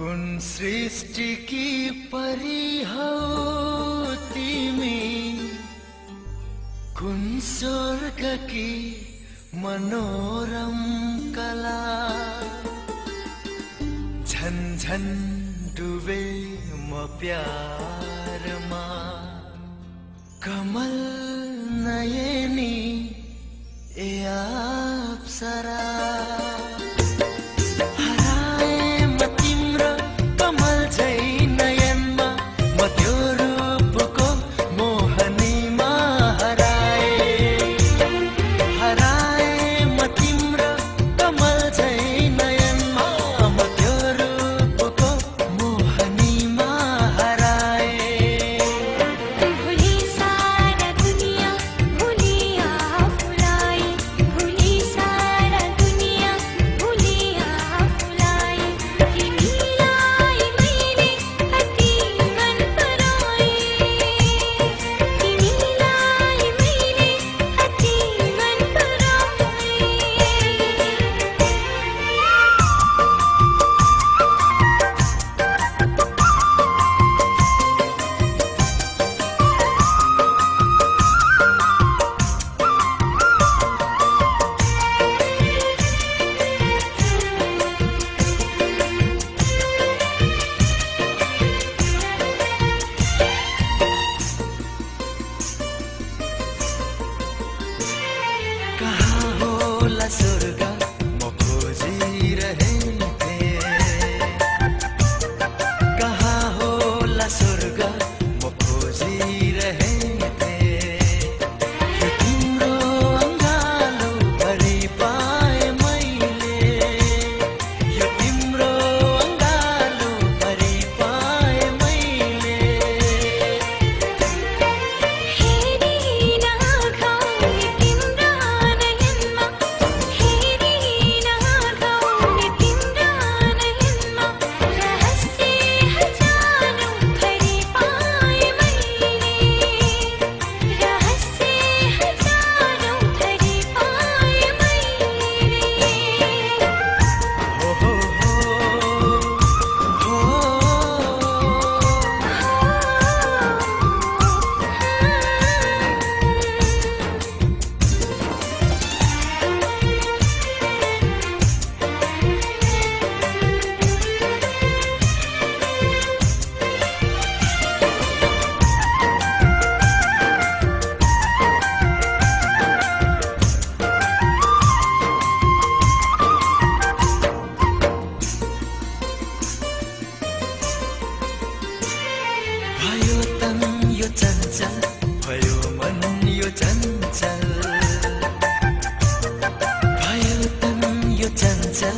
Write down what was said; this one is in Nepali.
कुन सृष्टि की परी हौ तिमी, कुन स्वर्ग की मनोरम कला। झन झन डुबे म प्यारमा, कमल नयनी ए अप्सरा। स्वर्ग म खोजिरहेथे, कहाँ होला स्वर्ग म खोजिरहेथे। यो तिम्रो अङ्गालो भरि पाए मैले, यो तिम्रो अङ्गालो भरि पाए मैले। भयो तन यो चञ्चल, भयो मन यो चञ्चल, भयो तन यो चञ्चल।